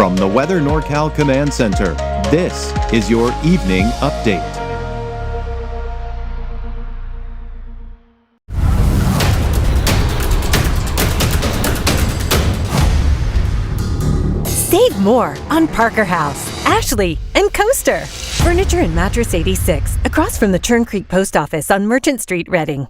From the Weather NorCal Command Center, this is your evening update. Save more on Parker House, Ashley, and Coaster. Furniture and Mattress 86, across from the Churn Creek Post Office on Merchant Street, Reading.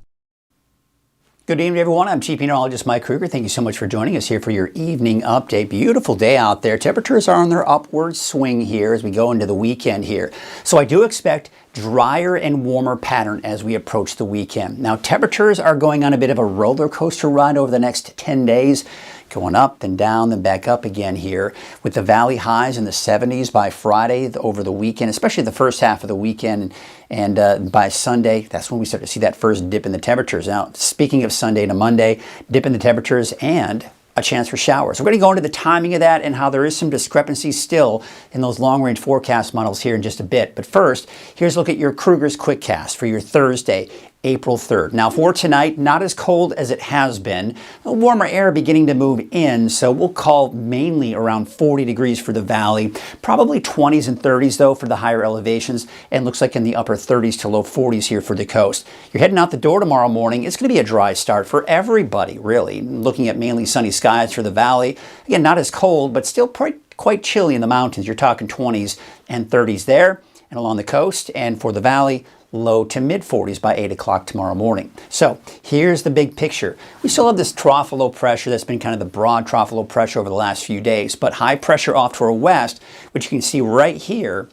Good evening, everyone. I'm Chief Meteorologist Mike Krueger. Thank you so much for joining us here for your evening update. Beautiful day out there. Temperatures are on their upward swing here as we go into the weekend here. So I do expect drier and warmer pattern as we approach the weekend. Now, temperatures are going on a bit of a roller coaster ride over the next 10 days. Going up, then down, then back up again here, with the valley highs in the 70s by Friday over the weekend, especially the first half of the weekend. And by Sunday, that's when we start to see that first dip in the temperatures. Now, speaking of Sunday to Monday, dip in the temperatures and a chance for showers. We're going to go into the timing of that and how there is some discrepancy still in those long-range forecast models here in just a bit. But first, here's a look at your Krueger's Quickcast for your Thursday, April 3rd. Now for tonight, not as cold as it has been. A warmer air beginning to move in, so we'll call mainly around 40 degrees for the valley. Probably 20s and 30s though for the higher elevations, and looks like in the upper 30s to low 40s here for the coast. You're heading out the door tomorrow morning. It's going to be a dry start for everybody, really. Looking at mainly sunny skies for the valley. Again, not as cold, but still quite chilly in the mountains. You're talking 20s and 30s there and along the coast, and for the valley, low to mid 40s by 8 o'clock tomorrow morning. So here's the big picture. We still have this trough of low pressure that's been kind of the broad trough of low pressure over the last few days, but high pressure off to our west, which you can see right here.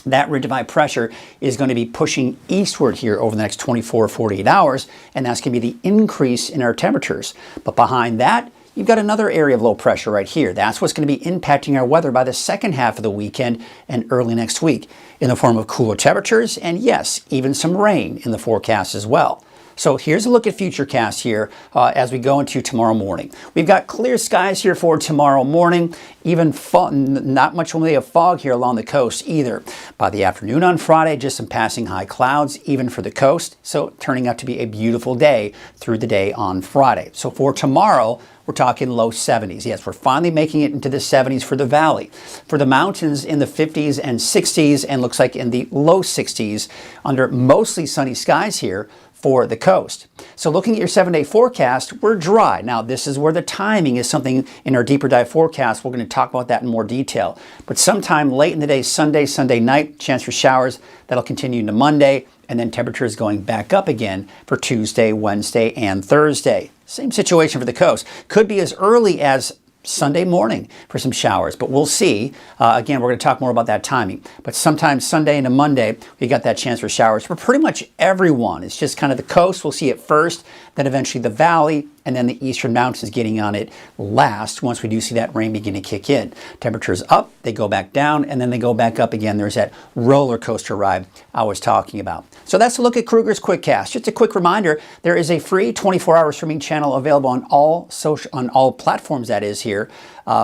That ridge of high pressure is going to be pushing eastward here over the next 24 or 48 hours, and that's going to be the increase in our temperatures. But behind that, you've got another area of low pressure right here. That's what's going to be impacting our weather by the second half of the weekend and early next week in the form of cooler temperatures and, yes, even some rain in the forecast as well. So here's a look at Futurecast here as we go into tomorrow morning. We've got clear skies here for tomorrow morning, even not much only of fog here along the coast either. By the afternoon on Friday, just some passing high clouds, even for the coast. So turning out to be a beautiful day through the day on Friday. So for tomorrow, we're talking low 70s. Yes, we're finally making it into the 70s for the valley. For the mountains, in the 50s and 60s, and looks like in the low 60s under mostly sunny skies here for the coast. So looking at your 7-day forecast, we're dry. Now, this is where the timing is something in our deeper dive forecast. We're going to talk about that in more detail. But sometime late in the day, Sunday night, chance for showers. That'll continue into Monday, and then temperatures going back up again for Tuesday, Wednesday, and Thursday. Same situation for the coast. Could be as early as Sunday morning for some showers, but we'll see. Again, we're going to talk more about that timing. But sometime Sunday into Monday, we got that chance for showers for pretty much everyone. It's just kind of the coast. We'll see it first, then eventually the valley, and then the eastern mountains getting on it last once we do see that rain begin to kick in. Temperatures up, they go back down, and then they go back up again. There's that roller coaster ride I was talking about. So that's a look at Krueger's Quickcast. Just a quick reminder, there is a free 24-hour streaming channel available on all platforms, that is here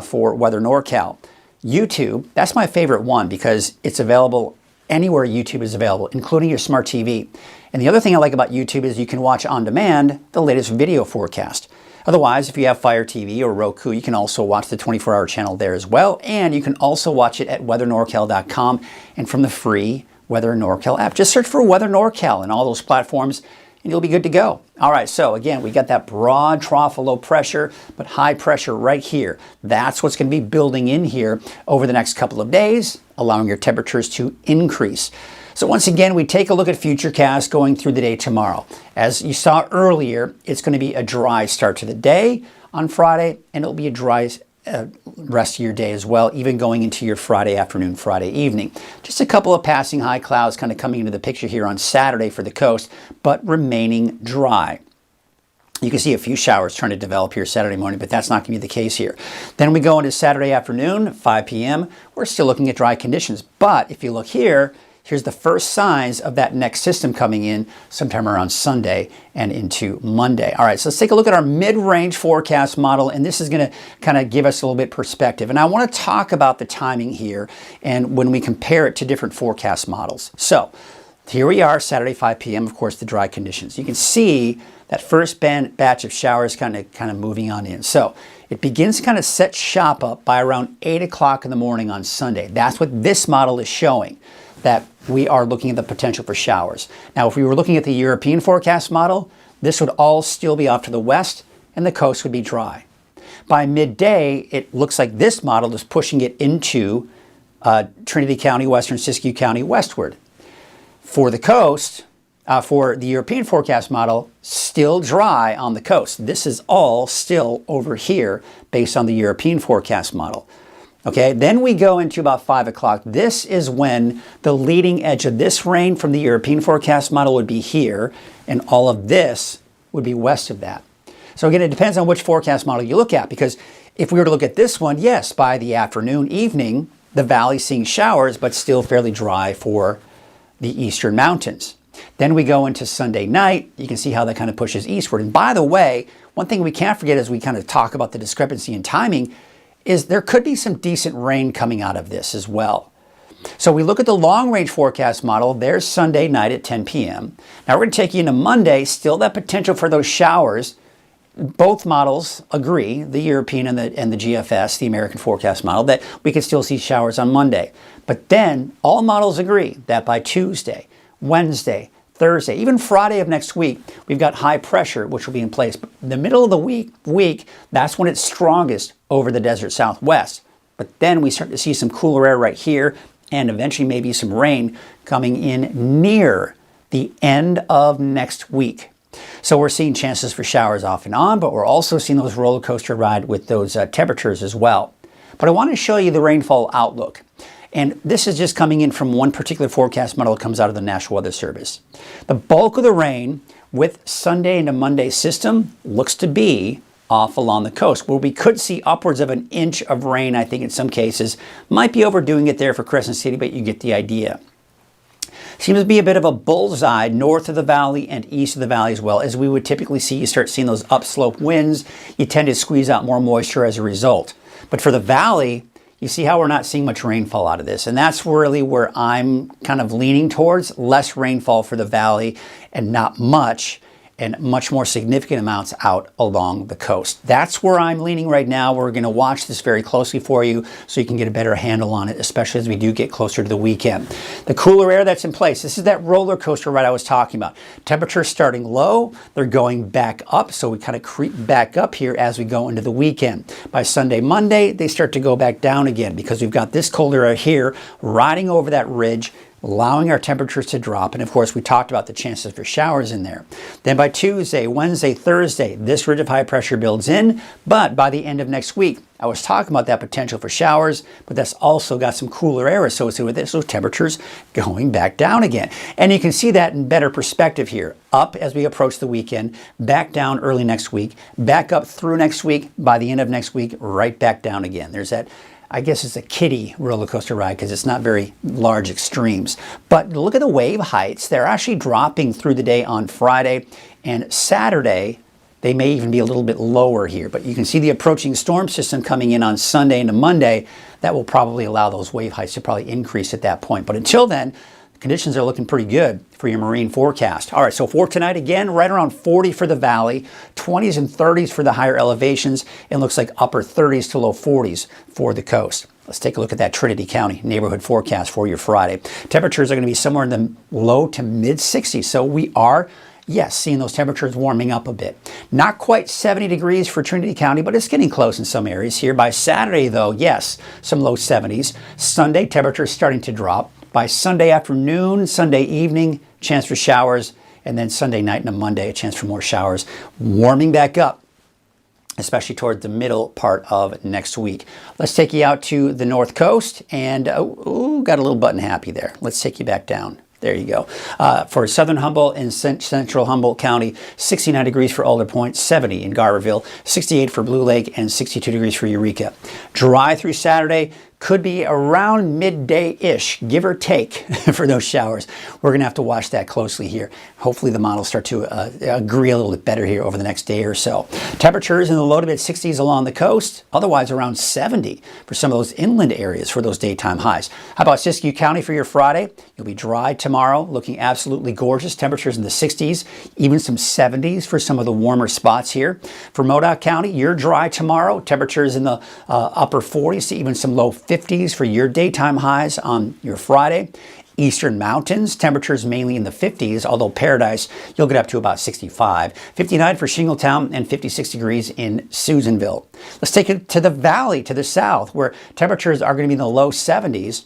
for Weather NorCal. YouTube, that's my favorite one because it's available anywhere YouTube is available, including your smart TV. And the other thing I like about YouTube is you can watch on demand the latest video forecast. Otherwise, if you have Fire TV or Roku, you can also watch the 24-hour channel there as well. And you can also watch it at weathernorcal.com and from the free Weather NorCal app. Just search for Weather NorCal in all those platforms and you'll be good to go. All right, so again, we got that broad trough of low pressure, but high pressure right here. That's what's going to be building in here over the next couple of days, allowing your temperatures to increase. So once again, we take a look at Futurecast going through the day tomorrow. As you saw earlier, it's going to be a dry start to the day on Friday, and it'll be a dry rest of your day as well, even going into your Friday afternoon, Friday evening. Just a couple of passing high clouds kind of coming into the picture here on Saturday for the coast, but remaining dry. You can see a few showers trying to develop here Saturday morning, but that's not going to be the case here. Then we go into Saturday afternoon, 5 p.m. We're still looking at dry conditions, but if you look here, here's the first signs of that next system coming in sometime around Sunday and into Monday. All right, so let's take a look at our mid-range forecast model, and this is going to kind of give us a little bit perspective. And I want to talk about the timing here and when we compare it to different forecast models. So Here we are, Saturday, 5 p.m., of course, the dry conditions. You can see that first batch of showers kind of moving on in. So it begins to kind of set shop up by around 8 o'clock in the morning on Sunday. That's what this model is showing, that we are looking at the potential for showers. Now, if we were looking at the European forecast model, this would all still be off to the west and the coast would be dry. By midday, it looks like this model is pushing it into Trinity County, western Siskiyou County westward. For the coast, for the European forecast model, still dry on the coast. This is all still over here based on the European forecast model. Okay, then we go into about 5 o'clock. This is when the leading edge of this rain from the European forecast model would be here, and all of this would be west of that. So again, it depends on which forecast model you look at, because if we were to look at this one, yes, by the afternoon, evening, the valley's seeing showers, but still fairly dry for the eastern mountains. Then we go into Sunday night. You can see how that kind of pushes eastward. And by the way, one thing we can't forget as we kind of talk about the discrepancy in timing is there could be some decent rain coming out of this as well. So we look at the long-range forecast model. There's Sunday night at 10 p.m. Now we're going to take you into Monday, still that potential for those showers. Both models agree, the European and the GFS, the American forecast model, that we could still see showers on Monday. But then all models agree that by Tuesday, Wednesday, Thursday, even Friday of next week, we've got high pressure, which will be in place. But in the middle of the week, that's when it's strongest over the desert southwest. But then we start to see some cooler air right here, and eventually maybe some rain coming in near the end of next week. So we're seeing chances for showers off and on, but we're also seeing those roller coaster ride with those temperatures as well. But I want to show you the rainfall outlook. And this is just coming in from one particular forecast model that comes out of the National Weather Service. The bulk of the rain with Sunday into Monday system looks to be off along the coast, where we could see upwards of an inch of rain, I think in some cases. Might be overdoing it there for Crescent City, but you get the idea. Seems to be a bit of a bullseye north of the valley and east of the valley as well. As we would typically see, you start seeing those upslope winds. You tend to squeeze out more moisture as a result. But for the valley, you see how we're not seeing much rainfall out of this. And that's really where I'm kind of leaning towards. Less rainfall for the valley and not much, and much more significant amounts out along the coast. That's where I'm leaning right now. We're going to watch this very closely for you so you can get a better handle on it, especially as we do get closer to the weekend. The cooler air that's in place, this is that roller coaster ride I was talking about. Temperatures starting low, they're going back up, so we kind of creep back up here as we go into the weekend. By Sunday, Monday, they start to go back down again because we've got this colder air here riding over that ridge, allowing our temperatures to drop. And of course, we talked about the chances for showers in there. Then by Tuesday, Wednesday, Thursday, this ridge of high pressure builds in. But by the end of next week, I was talking about that potential for showers, but that's also got some cooler air associated with it. So temperatures going back down again. And you can see that in better perspective here. Up as we approach the weekend, back down early next week, back up through next week. By the end of next week, right back down again. There's that, I guess it's a kiddie roller coaster ride because it's not very large extremes. But look at the wave heights. They're actually dropping through the day on Friday and Saturday. They may even be a little bit lower here, but you can see the approaching storm system coming in on Sunday into Monday. That will probably allow those wave heights to probably increase at that point. But until then, conditions are looking pretty good for your marine forecast. All right, so for tonight, again, right around 40 for the valley, 20s and 30s for the higher elevations, and looks like upper 30s to low 40s for the coast. Let's take a look at that Trinity County neighborhood forecast for your Friday. Temperatures are going to be somewhere in the low to mid 60s, so we are, yes, seeing those temperatures warming up a bit. Not quite 70 degrees for Trinity County, but it's getting close in some areas here. By Saturday, though, yes, some low 70s. Sunday, temperatures starting to drop. By Sunday afternoon, Sunday evening, chance for showers, and then Sunday night and Monday, a chance for more showers, warming back up, especially toward the middle part of next week. Let's take you out to the north coast, and got a little button happy there. Let's take you back down. There you go. For southern Humboldt and central Humboldt County, 69 degrees for Alder Point, 70 in Garberville, 68 for Blue Lake, and 62 degrees for Eureka. Dry through Saturday, could be around midday-ish, give or take, for those showers. We're going to have to watch that closely here. Hopefully the models start to agree a little bit better here over the next day or so. Temperatures in the low to mid 60s along the coast, otherwise around 70 for some of those inland areas for those daytime highs. How about Siskiyou County for your Friday? You'll be dry tomorrow, looking absolutely gorgeous. Temperatures in the 60s, even some 70s for some of the warmer spots here. For Modoc County, you're dry tomorrow. Temperatures in the upper 40s to even some low 50s for your daytime highs on your Friday. Eastern Mountains, temperatures mainly in the 50s, although Paradise, you'll get up to about 65. 59 for Shingletown and 56 degrees in Susanville. Let's take it to the valley to the south, where temperatures are going to be in the low 70s.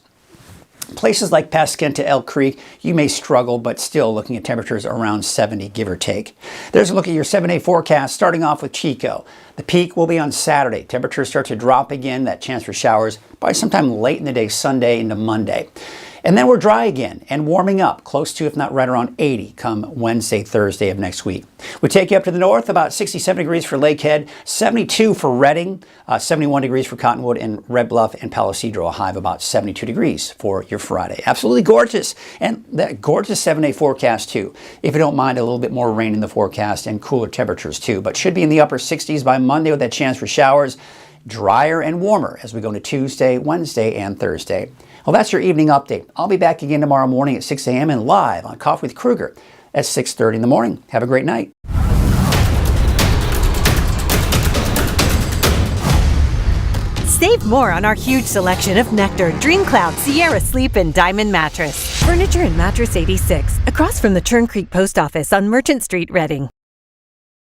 Places like Pasquinta, Elk Creek, you may struggle, but still looking at temperatures around 70, give or take. There's a look at your 7-day forecast, starting off with Chico. The peak will be on Saturday. Temperatures start to drop again, that chance for showers by sometime late in the day, Sunday into Monday. And then we're dry again and warming up, close to, if not right around 80, come Wednesday, Thursday of next week. We take you up to the north, about 67 degrees for Lakehead, 72 for Redding, 71 degrees for Cottonwood, and Red Bluff and Palo Cedro, a high of about 72 degrees for your Friday. Absolutely gorgeous, and that gorgeous 7-day forecast too. If you don't mind a little bit more rain in the forecast and cooler temperatures too, but should be in the upper 60s by Monday with that chance for showers. Drier and warmer as we go into Tuesday, Wednesday, and Thursday. Well, that's your evening update. I'll be back again tomorrow morning at 6 a.m. and live on Coffee with Krueger at 6:30 in the morning. Have a great night. Save more on our huge selection of Nectar, Dream Cloud, Sierra Sleep, and Diamond Mattress. Furniture and Mattress 86, across from the Churn Creek Post Office on Merchant Street, Reading.